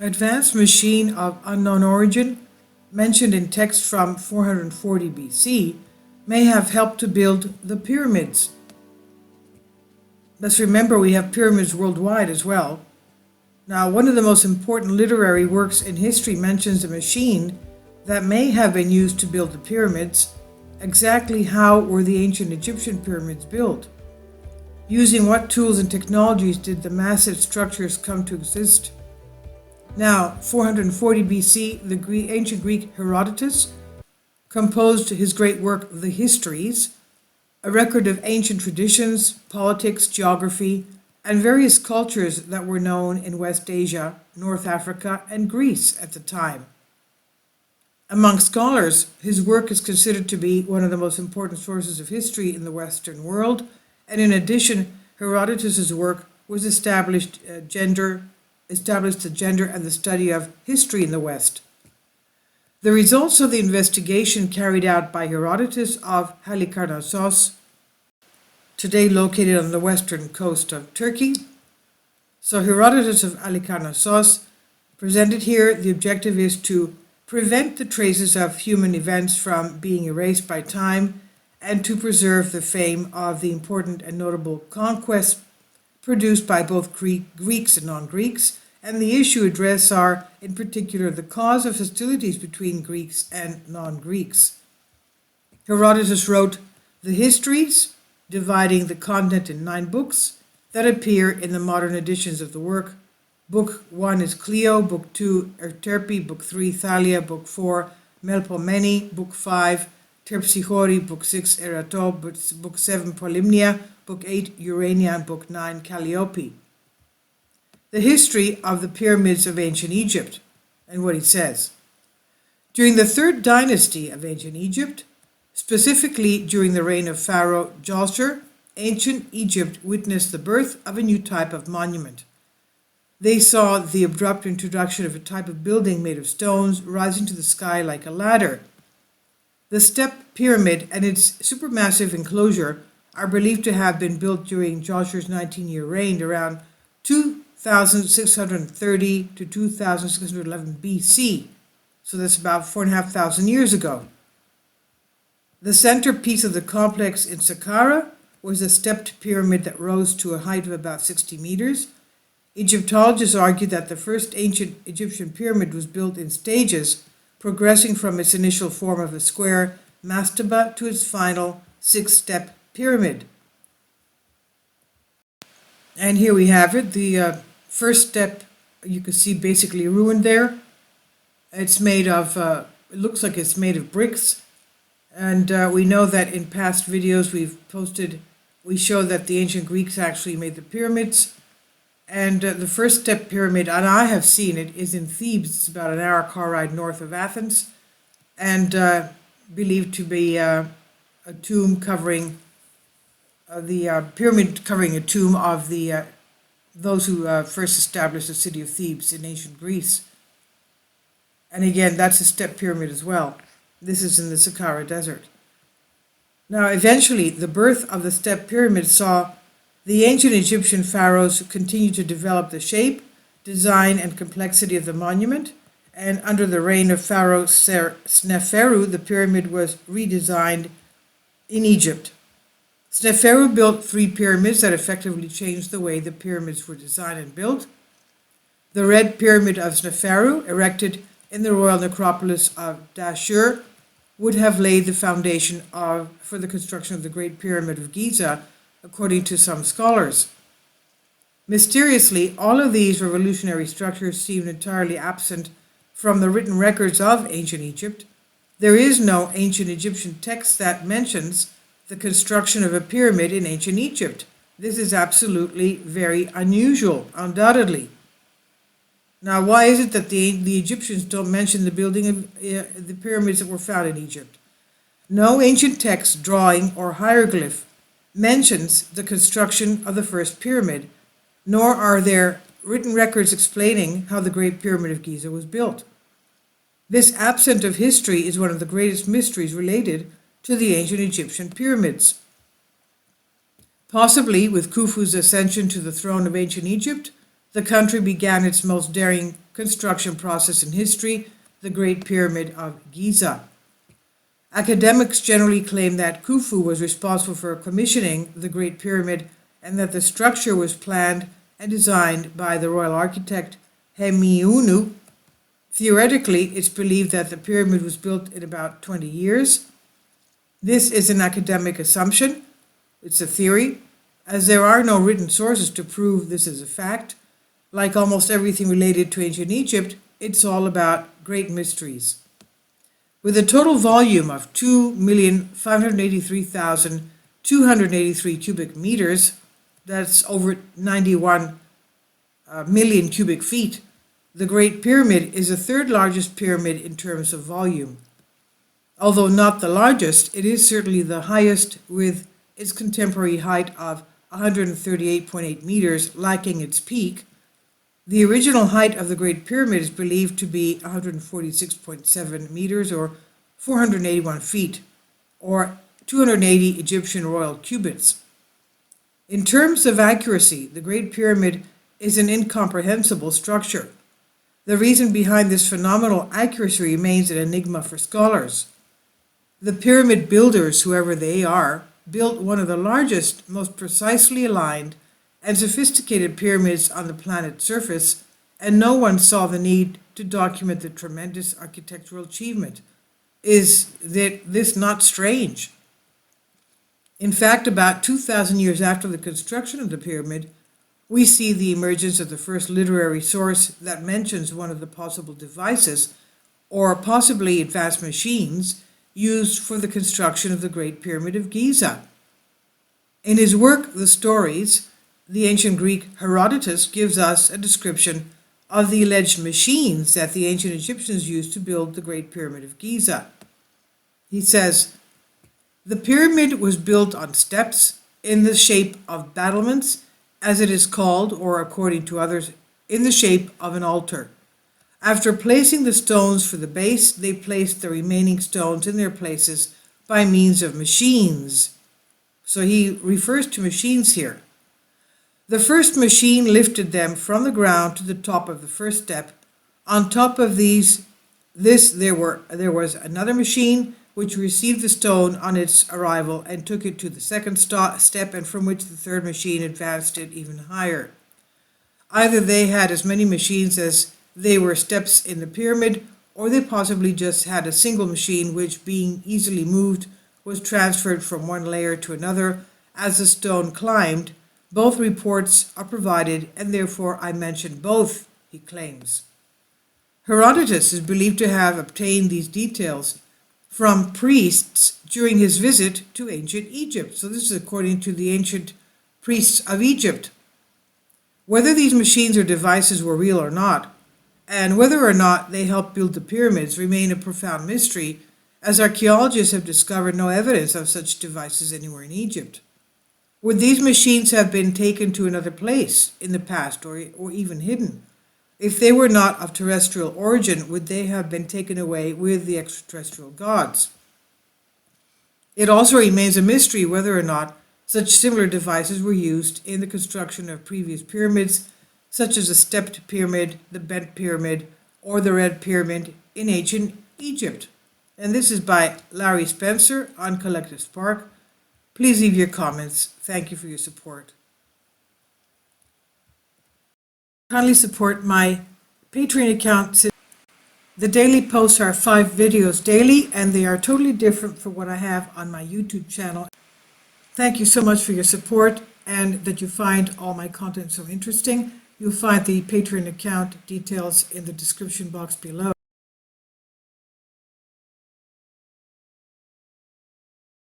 Advanced machine of unknown origin, mentioned in text from 440 BC, may have helped to build the pyramids. Let's remember we have pyramids worldwide as well. Now, one of the most important literary works in history mentions a machine that may have been used to build the pyramids. Exactly how were the ancient Egyptian pyramids built? Using what tools and technologies did the massive structures come to exist? Now, 440 BC, the ancient Greek Herodotus composed his great work, The Histories, a record of ancient traditions, politics, geography, and various cultures that were known in West Asia, North Africa, and Greece at the time. Among scholars, his work is considered to be one of the most important sources of history in the Western world, and in addition, Herodotus's work was established the gender and the study of history in the West. The results of the investigation carried out by Herodotus of Halikarnassos, today located on the western coast of Turkey. So Herodotus of Halikarnassos presented here, the objective is to prevent the traces of human events from being erased by time and to preserve the fame of the important and notable conquests produced by both Greeks and non-Greeks, and the issue addressed are, in particular, the cause of hostilities between Greeks and non-Greeks. Herodotus wrote the Histories, dividing the content in 9 books that appear in the modern editions of the work. Book 1 is Clio, Book 2 Euterpe, Book 3 Thalia, Book 4 Melpomene, Book 5 Terpsichore, Book 6 Erato, Book 7 Polymnia, Book 8 Urania, and Book 9 Calliope. The history of the pyramids of ancient Egypt, and what he says. During the 3rd dynasty of ancient Egypt, specifically during the reign of Pharaoh Djoser, ancient Egypt witnessed the birth of a new type of monument. They saw the abrupt introduction of a type of building made of stones rising to the sky like a ladder. The Steppe pyramid and its supermassive enclosure are believed to have been built during Djoser's 19-year reign around 2630 to 2611 BC, so that's about 4,500 years ago. The centerpiece of the complex in Saqqara was a stepped pyramid that rose to a height of about 60 meters. Egyptologists argue that the first ancient Egyptian pyramid was built in stages, progressing from its initial form of a square mastaba to its final 6-step pyramid. And here we have it. The first step, you can see basically ruined there. It's made of, it looks like it's made of bricks. And we know that in past videos we've posted, we show that the ancient Greeks actually made the pyramids. And the first step pyramid, and I have seen it, is in Thebes. It's about an hour car ride north of Athens, and believed to be a tomb covering the pyramid covering a tomb of the those who first established the city of Thebes in ancient Greece. And again, that's a step pyramid as well. This is in the Saqqara Desert. Now, eventually, the birth of the step pyramid saw the ancient Egyptian pharaohs continue to develop the shape, design, and complexity of the monument, and under the reign of Pharaoh Sneferu, the pyramid was redesigned in Egypt. Sneferu built 3 pyramids that effectively changed the way the pyramids were designed and built. The Red Pyramid of Sneferu, erected in the royal necropolis of Dashur, would have laid the foundation for the construction of the Great Pyramid of Giza, according to some scholars. Mysteriously, all of these revolutionary structures seem entirely absent from the written records of ancient Egypt. There is no ancient Egyptian text that mentions the construction of a pyramid in ancient Egypt. This is absolutely very unusual, undoubtedly. Now, why is it that the Egyptians don't mention the building of the pyramids that were found in Egypt? No ancient text, drawing, or hieroglyph mentions the construction of the first pyramid, nor are there written records explaining how the Great Pyramid of Giza was built. This absence of history is one of the greatest mysteries related to the ancient Egyptian pyramids. Possibly with Khufu's ascension to the throne of ancient Egypt, the country began its most daring construction process in history, the Great Pyramid of Giza. Academics generally claim that Khufu was responsible for commissioning the Great Pyramid and that the structure was planned and designed by the royal architect Hemiunu. Theoretically, it's believed that the pyramid was built in about 20 years. This is an academic assumption. It's a theory, as there are no written sources to prove this is a fact. Like almost everything related to ancient Egypt, it's all about great mysteries. With a total volume of 2,583,283 cubic meters, that's over 91 million cubic feet, the Great Pyramid is the third largest pyramid in terms of volume. Although not the largest, it is certainly the highest, with its contemporary height of 138.8 meters lacking its peak. The original height of the Great Pyramid is believed to be 146.7 meters or 481 feet, or 280 Egyptian royal cubits. In terms of accuracy, the Great Pyramid is an incomprehensible structure. The reason behind this phenomenal accuracy remains an enigma for scholars. The pyramid builders, whoever they are, built one of the largest, most precisely aligned, and sophisticated pyramids on the planet's surface, and no one saw the need to document the tremendous architectural achievement. Is this not strange? In fact, about 2,000 years after the construction of the pyramid, we see the emergence of the first literary source that mentions one of the possible devices, or possibly advanced machines, used for the construction of the Great Pyramid of Giza. In his work, The Stories, the ancient Greek Herodotus gives us a description of the alleged machines that the ancient Egyptians used to build the Great Pyramid of Giza. He says, "The pyramid was built on steps in the shape of battlements, as it is called, or according to others, in the shape of an altar. After placing the stones for the base, they placed the remaining stones in their places by means of machines." So he refers to machines here. "The first machine lifted them from the ground to the top of the first step. On top of this there was another machine which received the stone on its arrival and took it to the second step, and from which the third machine advanced it even higher. Either they had as many machines as they were steps in the pyramid, or they possibly just had a single machine which, being easily moved, was transferred from one layer to another as the stone climbed. Both reports are provided, and therefore I mention both," he claims. Herodotus is believed to have obtained these details from priests during his visit to ancient Egypt. So this is according to the ancient priests of Egypt. Whether these machines or devices were real or not, and whether or not they helped build the pyramids, remain a profound mystery, as archaeologists have discovered no evidence of such devices anywhere in Egypt. Would these machines have been taken to another place in the past, or even hidden? If they were not of terrestrial origin, would they have been taken away with the extraterrestrial gods? It also remains a mystery whether or not such similar devices were used in the construction of previous pyramids, such as the stepped pyramid, the bent pyramid, or the red pyramid in ancient Egypt. And this is by Larry Spencer on Collective Spark. Please leave your comments. Thank you for your support. Kindly support my Patreon account. The daily posts are 5 videos daily, and they are totally different from what I have on my YouTube channel. Thank you so much for your support, and that you find all my content so interesting. You'll find the Patreon account details in the description box below.